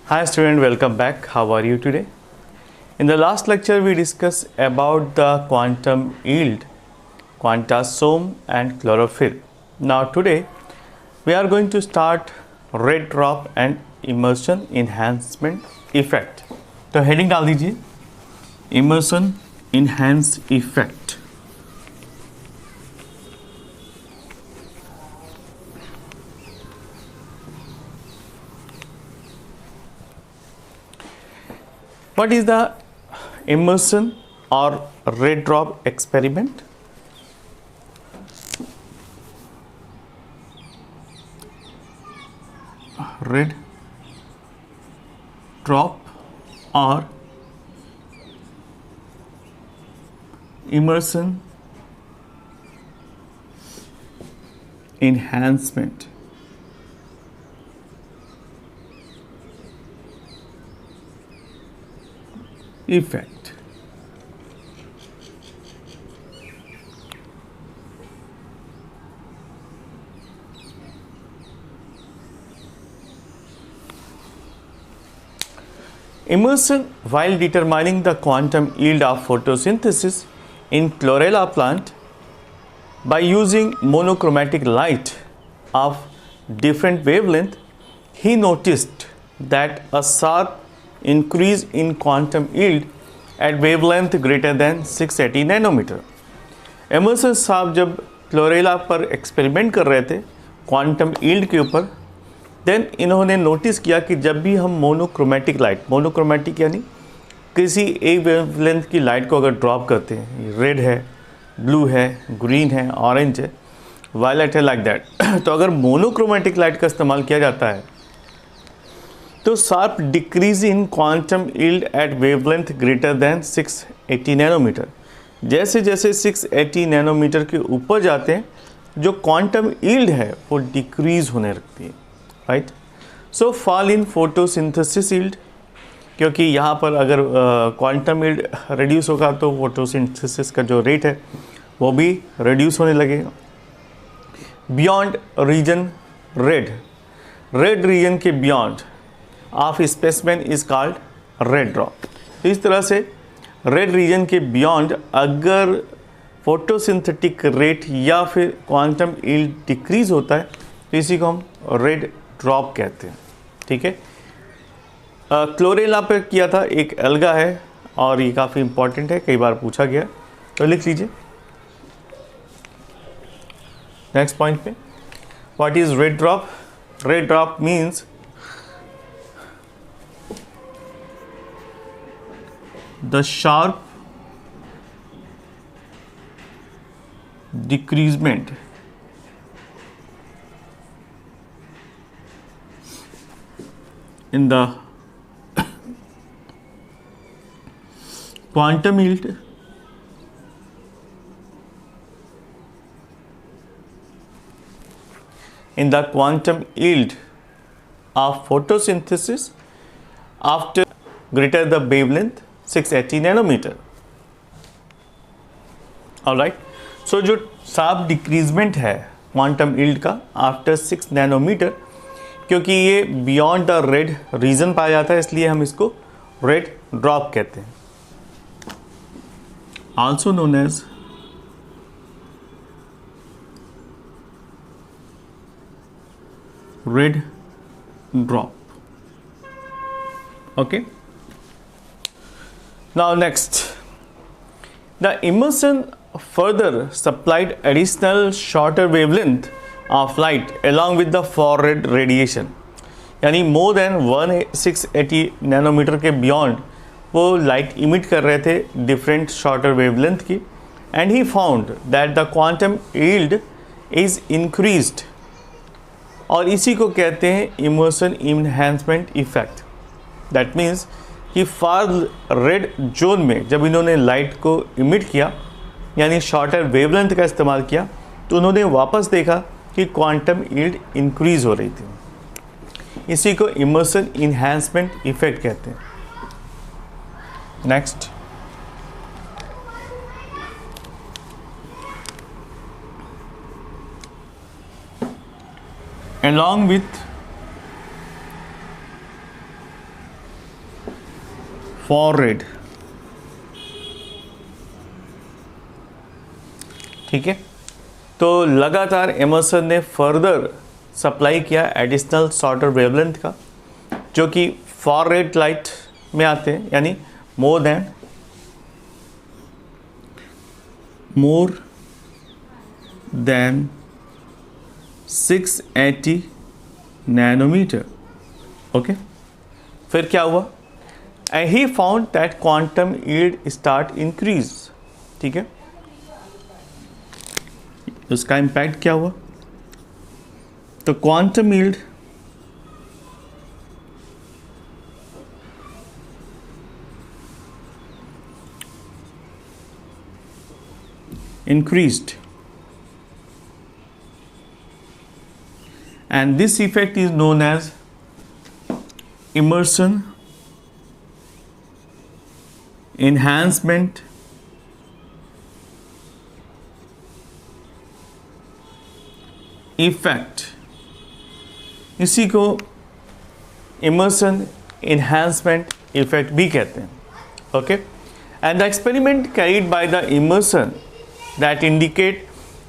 Hi student, welcome back. How are you today? In the last lecture we discussed about the quantum yield, quantasome and chlorophyll. Now today we are going to start red drop and immersion enhancement effect. तो heading डाल दीजिए immersion enhance effect. What is the immersion or red drop experiment? Red drop or immersion enhancement. Effect. Immersion while determining the quantum yield of photosynthesis in chlorella plant by using monochromatic light of different wavelength, he noticed that a sharp increase in quantum yield at wavelength greater than 680 nanometer. Emerson साहब जब chlorella पर experiment कर रहे थे quantum yield के ऊपर, then इन्होंने notice किया कि जब भी हम मोनोक्रोमेटिक लाइट, मोनोक्रोमेटिक यानी किसी एक वेवलेंथ की लाइट को अगर ड्रॉप करते हैं, रेड है, ब्लू है, ग्रीन है, ऑरेंज है, वायलेट है, लाइक दैट, तो अगर मोनोक्रोमेटिक लाइट का इस्तेमाल किया जाता है तो sharp decrease in quantum yield at wavelength greater than 680 nanometer. जैसे जैसे 680 नैनोमीटर के ऊपर जाते हैं जो क्वांटम यील्ड है वो डिक्रीज होने लगती है, right. So fall in photosynthesis yield, क्योंकि यहाँ पर अगर क्वांटम यील्ड रिड्यूस होगा तो फोटोसिंथेसिस का जो रेट है वो भी रिड्यूस होने लगेगा. बियॉन्ड रीजन रेड रीजन के beyond of spaceman is called red drop. तो इस तरह से रेड रीजन के बियॉन्ड अगर फोटोसिंथेटिक रेट या फिर क्वांटम यील्ड डिक्रीज होता है तो इसी को हम रेड ड्रॉप कहते हैं, ठीक है. क्लोरेला पर किया था, एक एल्गा है और ये काफ़ी इंपॉर्टेंट है, कई बार पूछा गया, तो लिख लीजिए नेक्स्ट पॉइंट पे. What is red drop? Red drop means the sharp decreasement in the quantum yield of photosynthesis after greater the wavelength 680 nanometre. Alright, so जो शार्प डिक्रीजमेंट है क्वांटम यील्ड का आफ्टर 6 नैनोमीटर, क्योंकि ये beyond the red region पाया जाता है इसलिए हम इसको रेड ड्रॉप कहते हैं. Also known as red drop. Okay. Now next, the immersion further supplied additional shorter wavelength of light along with the infrared radiation. यानी मोर देन 680 नैनोमीटर के बियॉन्ड वो लाइट इमिट कर रहे थे डिफरेंट शॉर्टर वेवलेंथ की, and he found that the quantum yield is increased, और इसी को कहते हैं immersion enhancement effect. That means कि फार रेड जोन में जब इन्होंने लाइट को इमिट किया यानी शॉर्टर वेवलेंथ का इस्तेमाल किया तो उन्होंने वापस देखा कि क्वांटम यील्ड इंक्रीज हो रही थी. इसी को इमर्शन इन्हांसमेंट इफेक्ट कहते हैं. Next, along with for red, ठीक है। तो लगातार एमर्सन ने फर्दर सप्लाई किया एडिशनल शॉर्टर वेवलेंथ का, जो कि फॉर रेड लाइट में आते हैं, यानी मोर देन 680 नैनोमीटर। ओके, फिर क्या हुआ? And he found that quantum yield start increase, ठीक है। उसका इम्पैक्ट क्या हुआ? तो quantum yield increased, and this effect is known as immersion enhancement effect। इसी को immersion enhancement effect भी कहते हैं। Okay, and the experiment carried by the immersion that indicate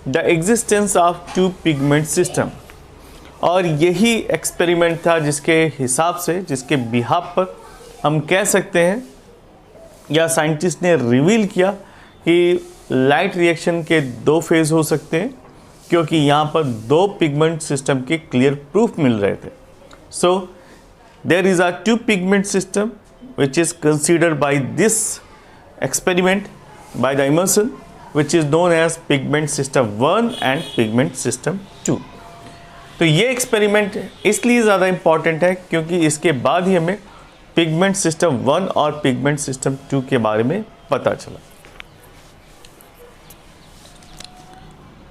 the existence of two pigment system। और यही experiment था जिसके हिसाब से, जिसके बिहाफ पर हम कह सकते हैं, या साइंटिस्ट ने रिवील किया कि लाइट रिएक्शन के दो फेज हो सकते हैं, क्योंकि यहाँ पर दो पिगमेंट सिस्टम के क्लियर प्रूफ मिल रहे थे। So there is a two pigment system which is considered by this experiment by the Emerson, which is known as pigment system 1 and pigment system 2। तो ये एक्सपेरिमेंट इसलिए ज़्यादा इम्पॉर्टेंट है क्योंकि इसके बाद ही हमें पिगमेंट सिस्टम 1 और पिगमेंट सिस्टम 2 के बारे में पता चला।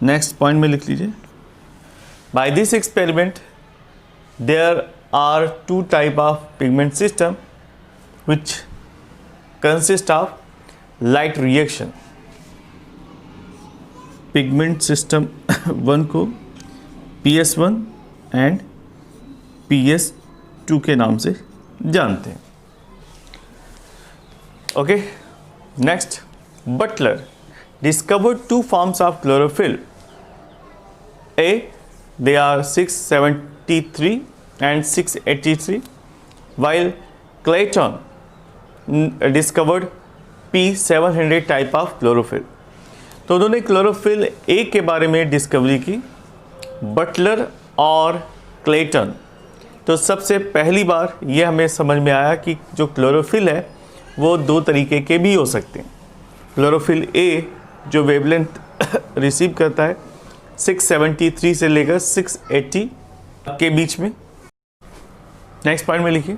नेक्स्ट पॉइंट में लिख लीजिए, by this experiment there are two type of pigment system which consist of light reaction. Pigment system 1 को PS1 एंड PS2 के नाम से जानते हैं। Okay, next, Butler discovered two forms of chlorophyll. A, they are 673 and 683, while Clayton discovered P700 type of chlorophyll. तो उन्होंने chlorophyll A के बारे में डिस्कवरी की, बटलर और क्लेटन। तो सबसे पहली बार ये हमें समझ में आया कि जो क्लोरोफिल है वो दो तरीके के भी हो सकते हैं। क्लोरोफिल ए जो वेवलेंथ रिसीव करता है 673 से लेकर 680 के बीच में। नेक्स्ट पॉइंट में लिखिए,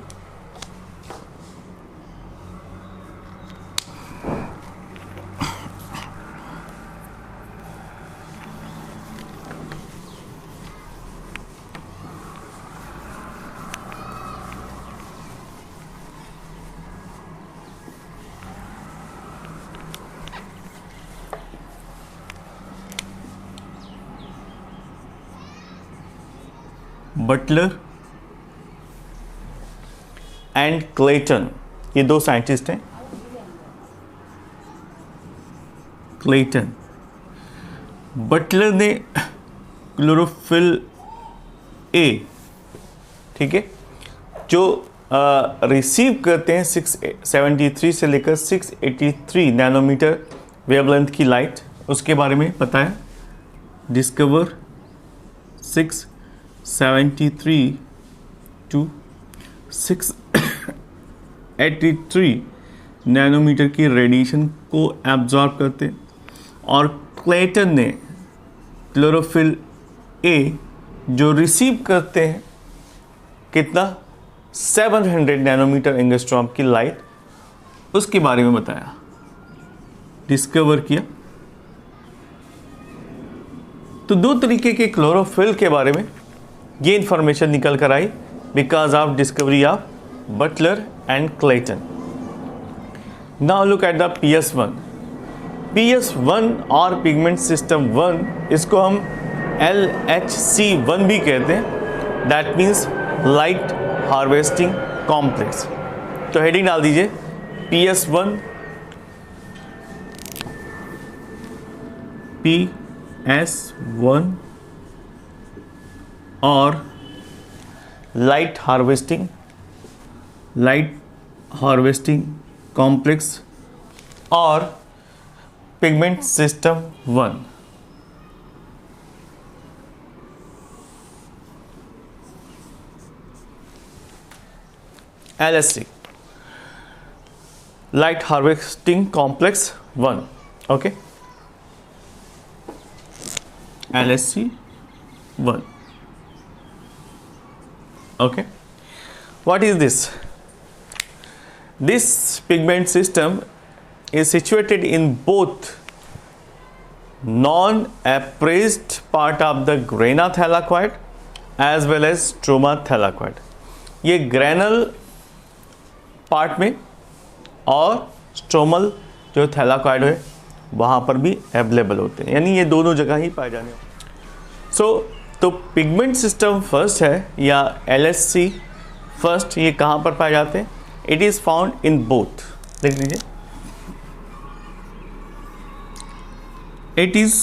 बटलर एंड क्लेटन, ये दो साइंटिस्ट हैं। क्लेटन, बटलर ने क्लोरोफिल ए, ठीक है, जो रिसीव करते हैं 673 से लेकर 683 नैनोमीटर वेवलेंथ की लाइट, उसके बारे में बताया। डिस्कवर 673 टू 683 नैनोमीटर की रेडिएशन को एब्जॉर्ब करते हैं। और क्लेटन ने क्लोरोफिल ए जो रिसीव करते हैं कितना 700 नैनोमीटर एंगस्ट्रॉम की लाइट, उसके बारे में बताया, डिस्कवर किया। तो दो तरीके के क्लोरोफिल के बारे में ये इंफॉर्मेशन निकल कर आई because of discovery of Butler and Clayton. Now look at the PS1। PS1 और पिगमेंट सिस्टम 1, इसको हम LHC1 भी कहते हैं, that means light harvesting complex. तो हेडिंग डाल दीजिए PS1, PS1 और लाइट हार्वेस्टिंग कॉम्प्लेक्स और pigment system 1। LSC, light harvesting complex 1। Okay, LSC 1. Okay, what is this? This pigment system is situated in both non-appraised part of the grana thylakoid as well as stroma thylakoid. ये granal part में और stromal जो thylakoid है वहाँ पर भी available होते हैं, यानी ये दोनों जगह ही पाए जाने। तो पिगमेंट सिस्टम फर्स्ट है या LSC फर्स्ट, ये कहाँ पर पाए जाते हैं? It is found in both, देख लीजिए, it is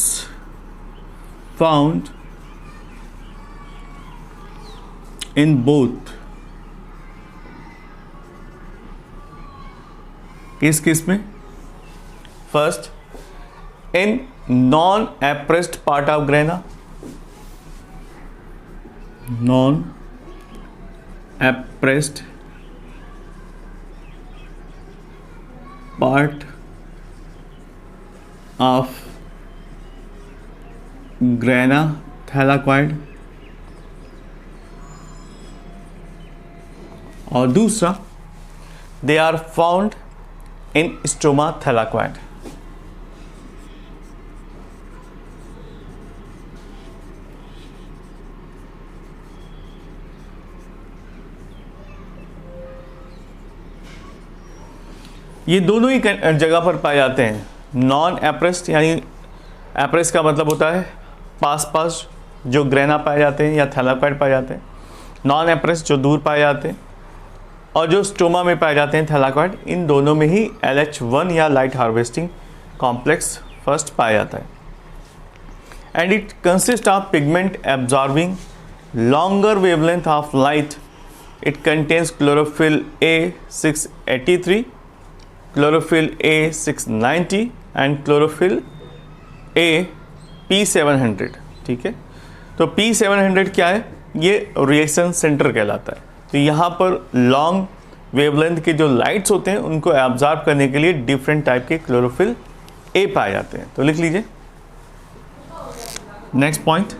found in both. किस में? First, in non appressed part of grana, non appressed part of grana thylakoid, और दूसरा, they are found in stroma thylakoid. ये दोनों ही जगह पर पाए जाते हैं। नॉन एप्रेस्ड, यानी एप्रेस्ड का मतलब होता है पास जो ग्रेना पाए जाते हैं या थैलाकॉइड पाए जाते हैं, नॉन एप्रेस्ड जो दूर पाए जाते हैं, और जो स्टोमा में पाए जाते हैं थैलाकॉइड, इन दोनों में ही LH1 या लाइट हार्वेस्टिंग कॉम्प्लेक्स फर्स्ट पाया जाता है। And it consist of pigment absorbing longer wavelength of light. It contains chlorophyll A683, chlorophyll A690 and chlorophyll P700। ठीक है, तो P700 क्या है? ये रिएक्शन सेंटर कहलाता है। तो यहाँ पर लॉन्ग वेवलेंथ के जो लाइट्स होते हैं उनको एब्जॉर्ब करने के लिए डिफरेंट टाइप के क्लोरोफिल A पाए जाते हैं। तो लिख लीजिए next point,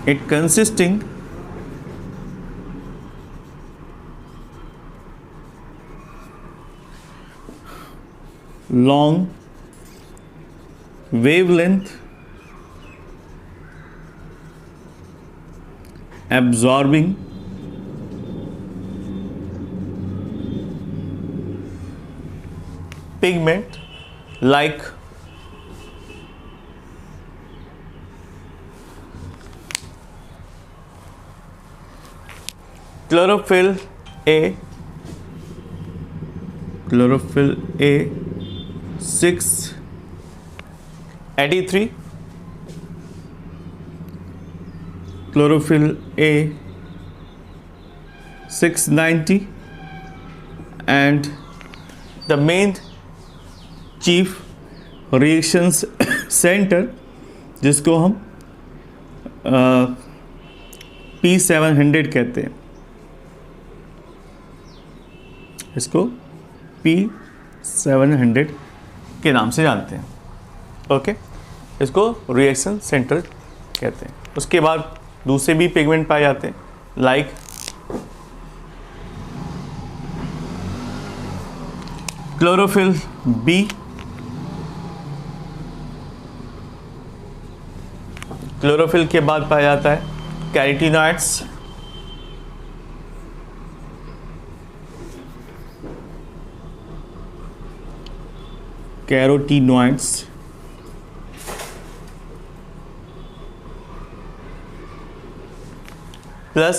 it consisting long wavelength absorbing pigment like chlorophyll A, chlorophyll A 683, chlorophyll A 690, and the main chief reactions center जिसको हम P700 कहते हैं, इसको P700 के नाम से जानते हैं। ओके, इसको रिएक्शन सेंटर कहते हैं। उसके बाद दूसरे भी पिगमेंट पाए जाते हैं, लाइक क्लोरोफिल बी, क्लोरोफिल के बाद पाया जाता है carotenoids, carotenoids, plus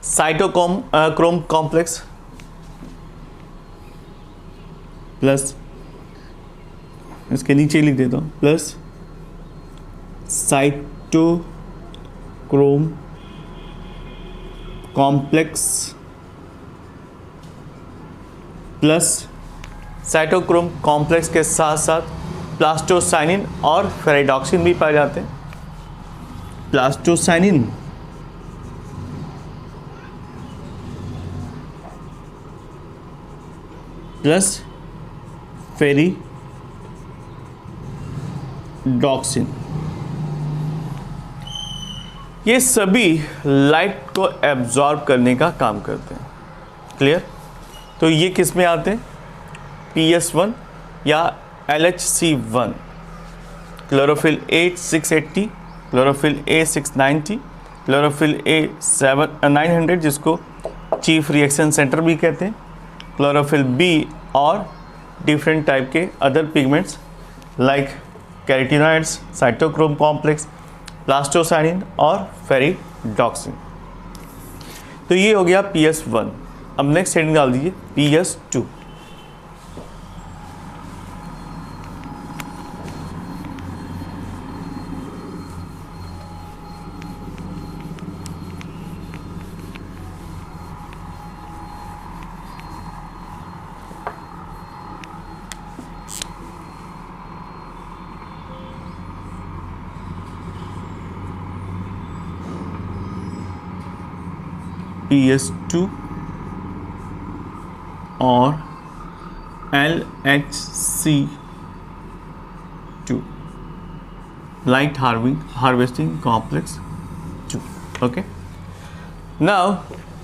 cytochrome complex, plus, इसके नीचे लिख देता हूँ, plus cytochrome complex plus cytochrome complex के साथ साथ प्लास्टोसाइनिन और फेरिडॉक्सिन भी पाए जाते हैं। प्लास्टोसाइनिन प्लस फेरिडॉक्सिन, ये सभी लाइट को एब्जॉर्ब करने का काम करते हैं। क्लियर? तो ये किस में आते हैं? PS1 या LHC1, chlorophyll A 680, chlorophyll A 690, chlorophyll A 900 जिसको चीफ रिएक्शन सेंटर भी कहते हैं, क्लोरोफिल B और डिफरेंट टाइप के other pigments like carotenoids, cytochrome complex, plastocyanin और फेरिडॉक्सिन। तो ये हो गया PS1। अब नेक्स्ट हेडिंग डाल दीजिए PS2। PS2 और LHC2, light harvesting complex 2. Okay, now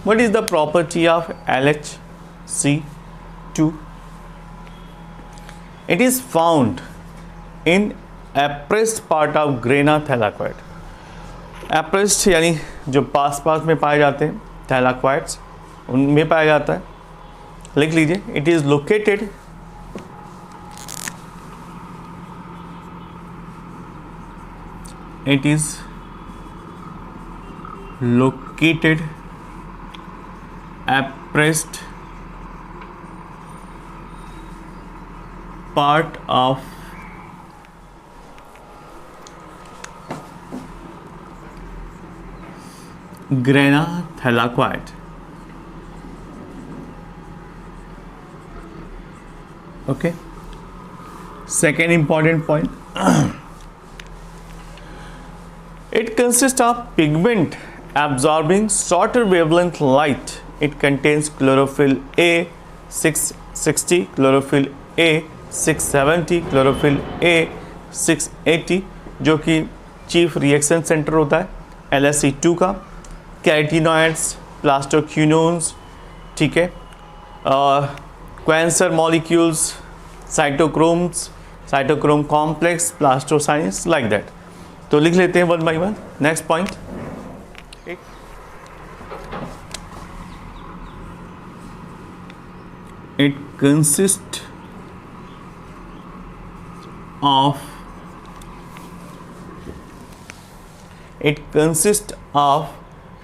what is the property of LHC2? It is found in appraised part of grana thylakoid. appraised यानी जो पास में पाए जाते हैं थैलाक्वाइड्स, उनमें पाया जाता है। लिख लीजिए, it is located appraised part of grana thylakoid. Okay, second important point, it consists of pigment absorbing shorter wavelength light. It contains chlorophyll A 660, chlorophyll A 670, chlorophyll A 680 जो कि चीफ रिएक्शन सेंटर होता है LHC2 का, carotenoids, plastoquinones, ठीक है, quencher molecules, cytochromes, cytochrome complex, plastocyanins, like that. तो लिख लेते हैं one by one. Next point, it consist of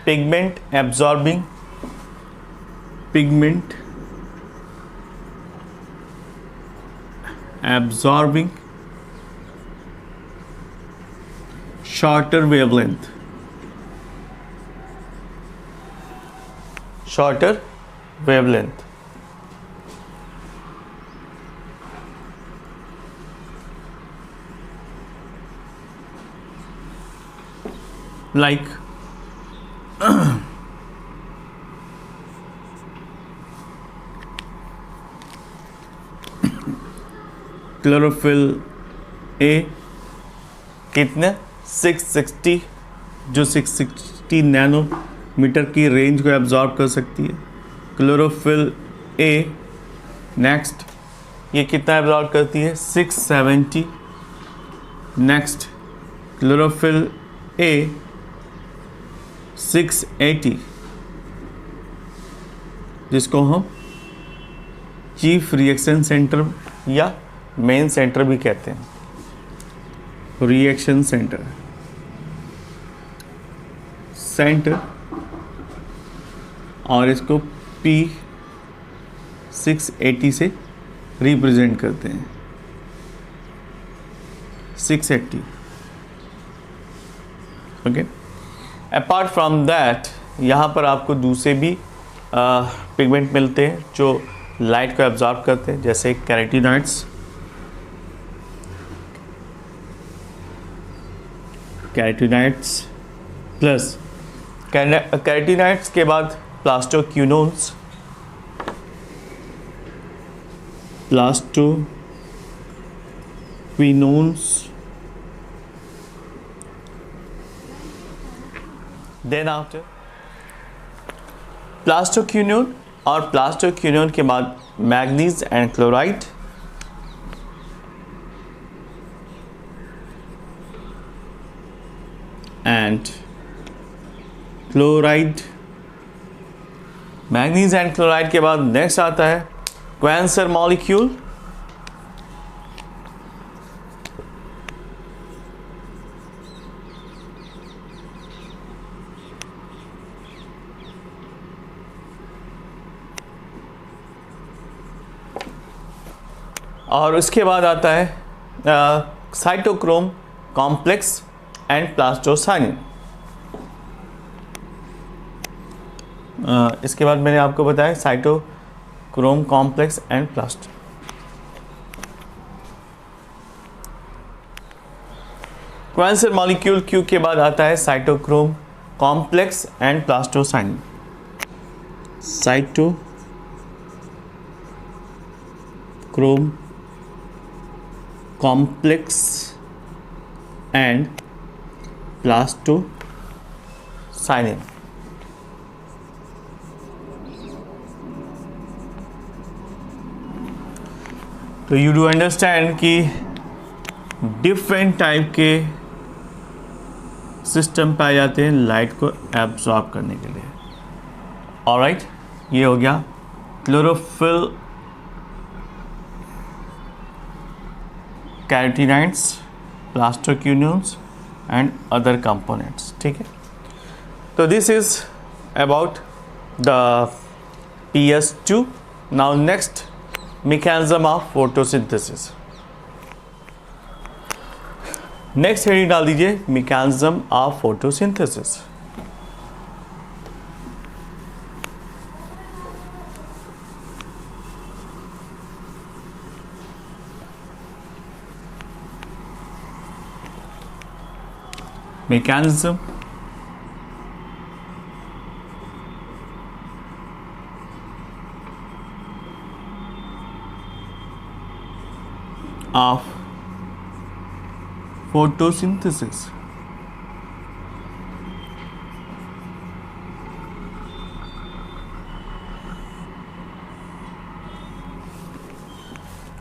pigment absorbing shorter wavelength like chlorophyll a कितने 660, जो 660 नैनोमीटर की रेंज को एब्जॉर्ब कर सकती है। क्लोरोफिल ए नेक्स्ट, ये कितना एब्जॉर्ब करती है 670। नेक्स्ट क्लोरोफिल ए 680 जिसको हम चीफ रिएक्शन सेंटर या मेन सेंटर भी कहते हैं, रिएक्शन सेंटर और इसको P680 से रिप्रेजेंट करते हैं 680. ओके, अपार्ट फ्रॉम दैट यहाँ पर आपको दूसरे भी पिगमेंट मिलते हैं जो लाइट को एब्जॉर्ब करते हैं, जैसे कैरोटीनॉइड्स, प्लस कैरोटीनॉइड्स के बाद प्लास्टोक्विनोन्स, देन आफ्टर प्लास्टोक्विनोन और प्लास्टोक्विनोन के बाद manganese and chloride, and chloride, manganese and chloride के बाद नेक्स्ट आता है क्वेंसर मॉलिक्यूल, और उसके बाद आता है साइटोक्रोम कॉम्प्लेक्स एंड प्लास्टोसाइनिन। इसके बाद मैंने आपको बताया cytochrome complex and plast. Quencher molecule Q के बाद आता है cytochrome complex and plastocyanin. Cytochrome complex and plastocyanin. तो यू डू अंडरस्टैंड कि डिफरेंट टाइप के सिस्टम पाए जाते हैं लाइट को एब्जॉर्ब करने के लिए। ऑलराइट, ये हो गया chlorophyll, carotenoids, plastoquinones and other components. ठीक है, तो this is about the PS2. Now next, mechanism of photosynthesis. Next heading डाल दीजिए mechanism of photosynthesis. mechanism of photosynthesis.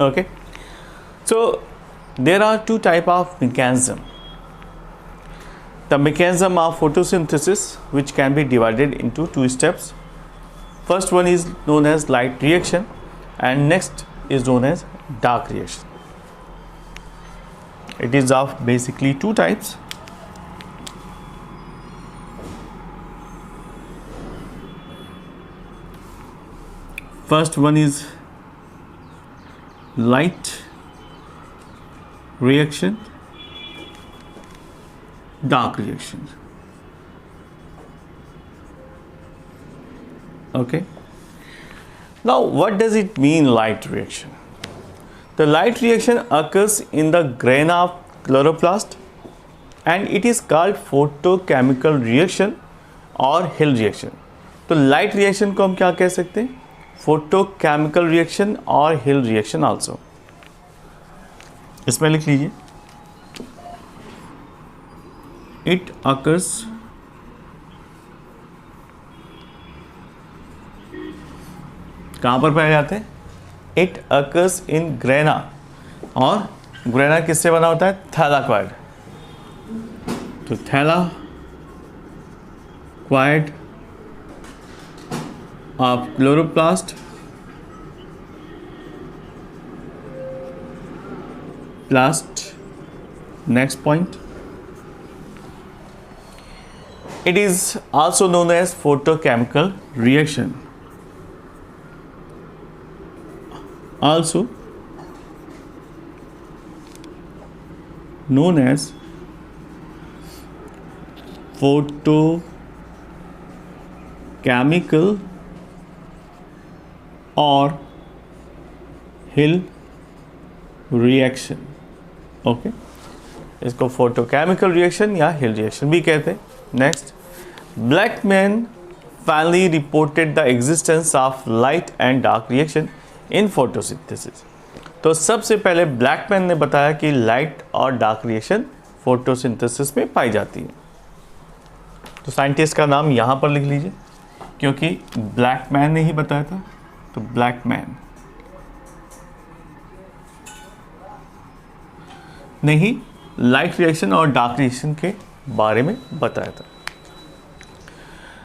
Okay, so there are two type of mechanism. The mechanism of photosynthesis, which can be divided into two steps. First one is known as light reaction and next is known as dark reaction. It is of basically two types. First one is light reaction, dark reaction. Okay, now what does it mean, light reaction? The light reaction occurs in the grain of chloroplast and it is called photochemical reaction or Hill reaction. तो light reaction को हम क्या कह सकते हैं? Photochemical reaction or Hill reaction also. इसमें लिख लीजिए, it occurs कहाँ पर पाए जाते हैं? It occurs in grana, और ग्रेना किससे बना होता है? थैलाक्वाइड। तो thylakoid of chloroplast प्लास्ट। Next point, it is also known as photochemical reaction. Also known as photochemical or Hill reaction. Okay, इसको फोटोकेमिकल रिएक्शन या हिल रिएक्शन भी कहते हैं. Next, Blackman finally reported the existence of light and dark reaction in photosynthesis. तो सबसे पहले Blackman ने बताया कि लाइट और डार्क रिएक्शन फोटोसिंथेसिस में पाई जाती है. तो साइंटिस्ट का नाम यहाँ पर लिख लीजिए क्योंकि ब्लैकमैन ने ही बताया था. तो ब्लैकमैन ने ही लाइट रिएक्शन और डार्क रिएक्शन के बारे में बताया था.